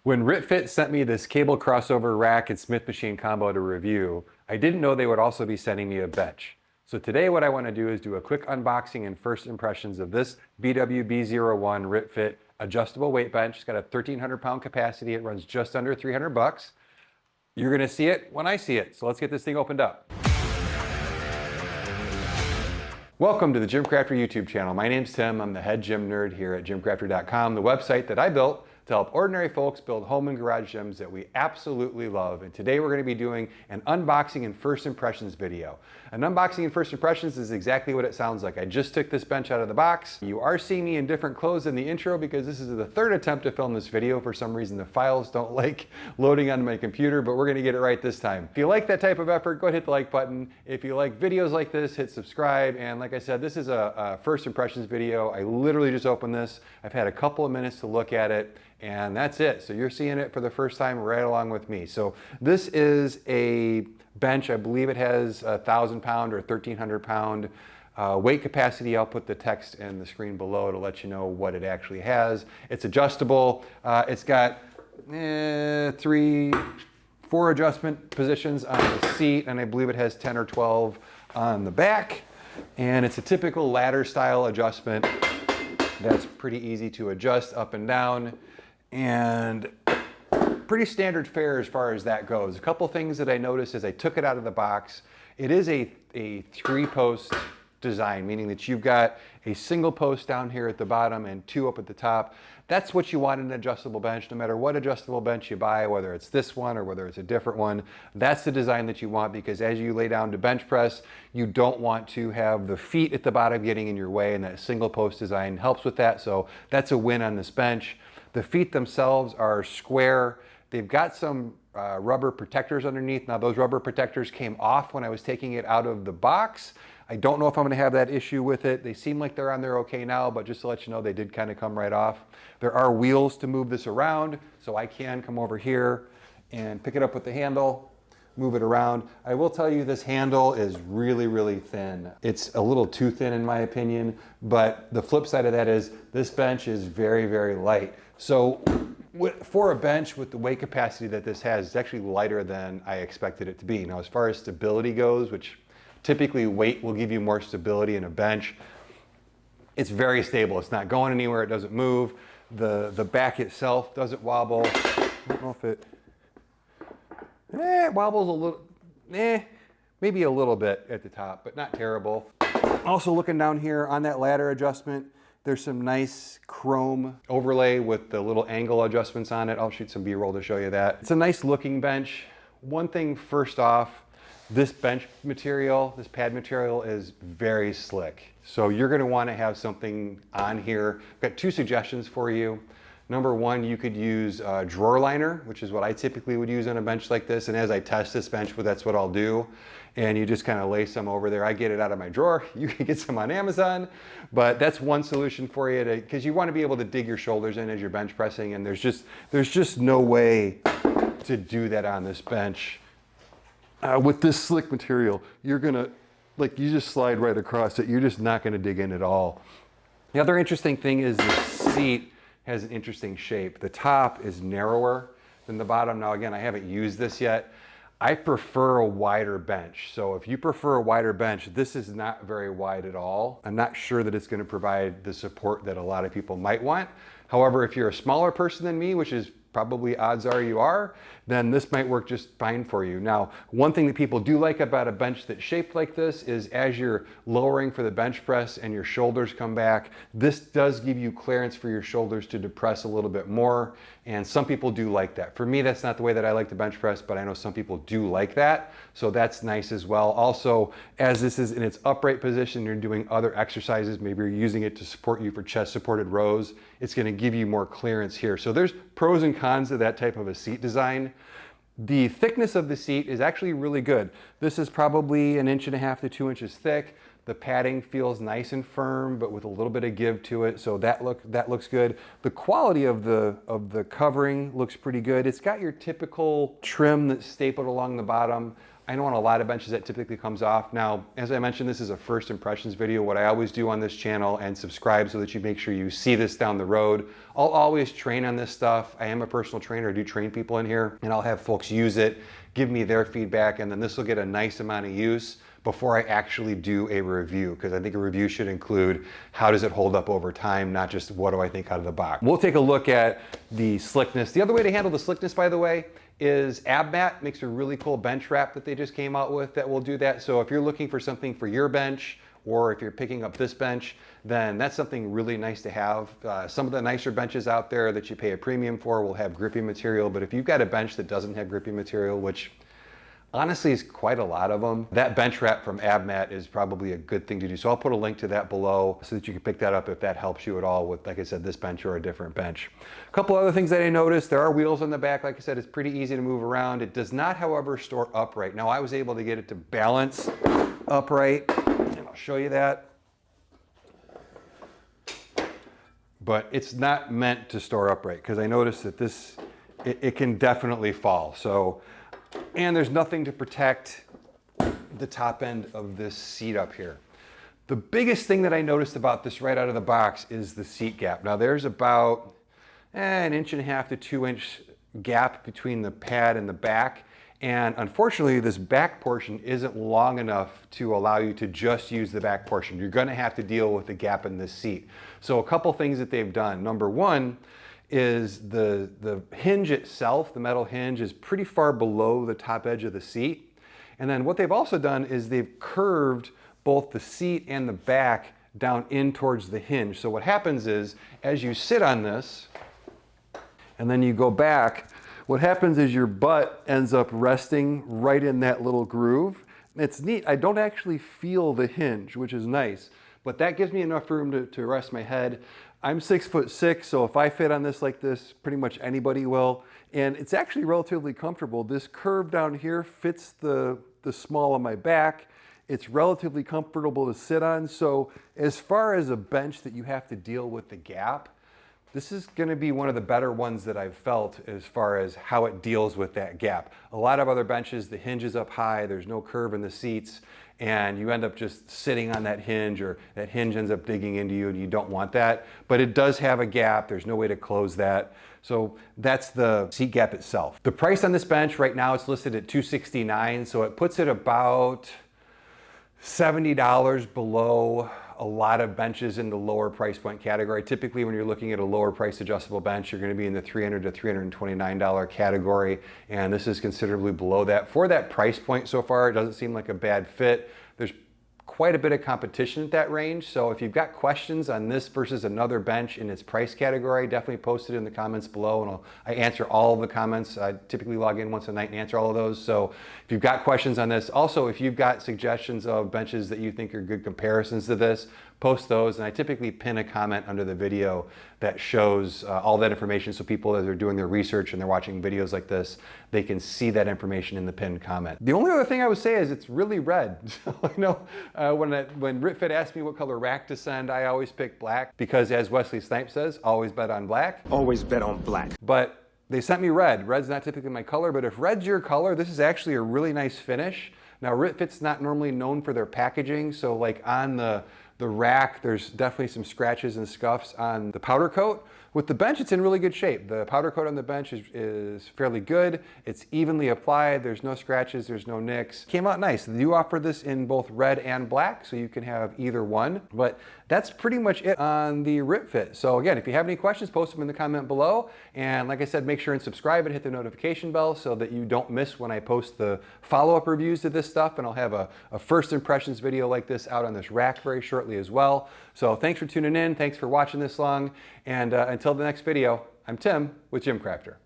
When RitFit sent me this cable crossover rack and Smith machine combo to review, I didn't know they would also be sending me a bench. So today what I want to do is do a quick unboxing and first impressions of this BWB01 RitFit adjustable weight bench. It's got a 1,300 pound capacity. It runs just under 300 bucks. You're going to see it when I see it. So let's get this thing opened up. Welcome to the GymCrafter YouTube channel. My name's Tim. I'm the head gym nerd here at GymCrafter.com, the website that I built to help ordinary folks build home and garage gyms that we absolutely love. And today we're going to be doing an unboxing and first impressions video. An unboxing and first impressions is exactly what it sounds like. I just took this bench out of the box. You are seeing me in different clothes in the intro because this is the third attempt to film this video. For some reason the files don't like loading onto my computer, but we're going to get it right this time. If you like that type of effort, go ahead and hit the like button. If you like videos like this, hit subscribe. And like I said, this is a first impressions video. I literally just opened this. I've had a couple of minutes to look at it. And that's it. So you're seeing it for the first time right along with me. So this is a bench. I believe it has 1,000 pound or 1,300 pound weight capacity. I'll put the text in the screen below to let you know what it actually has. It's adjustable. It's got 4 adjustment positions on the seat, and I believe it has 10 or 12 on the back. And it's a typical ladder style adjustment that's pretty easy to adjust up and down. And pretty standard fare as far as that goes. A couple things that I noticed as I took it out of the box. It is a 3-post design, meaning that you've got a single post down here at the bottom and 2 up at the top. That's what you want in an adjustable bench. No matter what adjustable bench you buy, whether it's this one or whether it's a different one, that's the design that you want, because as you lay down to bench press, you don't want to have the feet at the bottom getting in your way, and that single post design helps with that. So that's a win on this bench. The feet themselves are square. They've got some rubber protectors underneath. Now those rubber protectors came off when I was taking it out of the box. I don't know if I'm going to have that issue with it. They seem like they're on there okay now, but just to let you know, they did kind of come right off. There are wheels to move this around, so I can come over here and pick it up with the handle, move it around. I will tell you this handle is really, really thin. It's a little too thin in my opinion, but the flip side of that is this bench is very, very light. So for a bench with the weight capacity that this has, it's actually lighter than I expected it to be. Now, as far as stability goes, which typically weight will give you more stability in a bench, it's very stable. It's not going anywhere. It doesn't move. The back itself doesn't wobble. I don't know if it wobbles a little, maybe a little bit at the top, but not terrible. Also looking down here on that ladder adjustment, there's some nice chrome overlay with the little angle adjustments on it. I'll shoot some B-roll to show you that. It's a nice looking bench. One thing first off, this bench material, this pad material is very slick. So you're gonna wanna have something on here. I've got 2 suggestions for you. Number 1, you could use a drawer liner, which is what I typically would use on a bench like this. And as I test this bench, that's what I'll do. And you just kind of lay some over there. I get it out of my drawer. You can get some on Amazon, but that's one solution for you, because you want to be able to dig your shoulders in as you're bench pressing, and there's just no way to do that on this bench. With this slick material, you're gonna, you just slide right across it. You're just not gonna dig in at all. The other interesting thing is the seat has an interesting shape. The top is narrower than the bottom. Now again, I haven't used this yet. I prefer a wider bench. So if you prefer a wider bench, this is not very wide at all. I'm not sure that it's going to provide the support that a lot of people might want. However, if you're a smaller person than me, which is probably odds are you are, then this might work just fine for you. Now, one thing that people do like about a bench that's shaped like this is as you're lowering for the bench press and your shoulders come back, this does give you clearance for your shoulders to depress a little bit more. And some people do like that. For me, that's not the way that I like to bench press, but I know some people do like that. So that's nice as well. Also, as this is in its upright position, you're doing other exercises, maybe you're using it to support you for chest supported rows, it's gonna give you more clearance here. So there's pros and cons to that type of a seat design. The thickness of the seat is actually really good. This is probably 1.5 to 2 inches thick. The padding feels nice and firm, but with a little bit of give to it, so that looks good. The quality of the covering looks pretty good. It's got your typical trim that's stapled along the bottom. I know on a lot of benches that typically comes off. Now, as I mentioned, this is a first impressions video. What I always do on this channel, and subscribe so that you make sure you see this down the road. I'll always train on this stuff. I am a personal trainer, I do train people in here, and I'll have folks use it, give me their feedback, and then this will get a nice amount of use before I actually do a review, because I think a review should include how does it hold up over time, not just what do I think out of the box. We'll take a look at the slickness. The other way to handle the slickness, by the way, is AbMat makes a really cool bench wrap that they just came out with that will do that. So if you're looking for something for your bench, or if you're picking up this bench, then that's something really nice to have. Some of the nicer benches out there that you pay a premium for will have grippy material, but if you've got a bench that doesn't have grippy material, which honestly is quite a lot of them, that bench wrap from AbMat is probably a good thing to do. So I'll put a link to that below so that you can pick that up if that helps you at all with, like I said, this bench or a different bench. A couple other things that I noticed, there are wheels on the back. Like I said, it's pretty easy to move around. It does not, however, store upright. Now I was able to get it to balance upright, and I'll show you that. But it's not meant to store upright, because I noticed that this, it can definitely fall. So, and there's nothing to protect the top end of this seat up here. The biggest thing that I noticed about this right out of the box is the seat gap. Now there's about an 1.5 to 2 inch gap between the pad and the back. And unfortunately, this back portion isn't long enough to allow you to just use the back portion. You're gonna have to deal with the gap in this seat. So a couple things that they've done. Number one is the hinge itself, the metal hinge, is pretty far below the top edge of the seat. And then what they've also done is they've curved both the seat and the back down in towards the hinge. So what happens is, as you sit on this, and then you go back, what happens is your butt ends up resting right in that little groove. It's neat. I don't actually feel the hinge, which is nice, but that gives me enough room to rest my head. I'm 6'6", so if I fit on this like this, pretty much anybody will. And it's actually relatively comfortable. This curve down here fits the small of my back. It's relatively comfortable to sit on. So as far as a bench that you have to deal with the gap, this is going to be one of the better ones that I've felt as far as how it deals with that gap. A lot of other benches, the hinge is up high, there's no curve in the seats, and you end up just sitting on that hinge, or that hinge ends up digging into you, and you don't want that. But it does have a gap, there's no way to close that. So that's the seat gap itself. The price on this bench right now, it's listed at $269, so it puts it about $70 below a lot of benches in the lower price point category. Typically, when you're looking at a lower price adjustable bench, you're going to be in the $300 to $329 category, and this is considerably below that. For that price point so far, it doesn't seem like a bad fit. There's quite a bit of competition at that range, so if you've got questions on this versus another bench in its price category, definitely post it in the comments below, and I answer all of the comments. I typically log in once a night and answer all of those. So if you've got questions on this, also if you've got suggestions of benches that you think are good comparisons to this, post those, and I typically pin a comment under the video that shows all that information, so people, as they're doing their research and they're watching videos like this, they can see that information in the pinned comment. The only other thing I would say is it's really red. So I know when RitFit asked me what color rack to send, I always pick black, because as Wesley Snipes says, always bet on black. Always bet on black. But they sent me red. Red's not typically my color, but if red's your color, this is actually a really nice finish. Now RitFit's not normally known for their packaging, so like on the rack, there's definitely some scratches and scuffs on the powder coat. With the bench, it's in really good shape. The powder coat on the bench is fairly good. It's evenly applied. There's no scratches, there's no nicks. Came out nice. They do offer this in both red and black, so you can have either one. But that's pretty much it on the RitFit. So again, if you have any questions, post them in the comment below. And like I said, make sure and subscribe and hit the notification bell so that you don't miss when I post the follow-up reviews to this stuff. And I'll have a first impressions video like this out on this rack very shortly as well. So thanks for tuning in. Thanks for watching this long. And until the next video, I'm Tim with GymCrafter.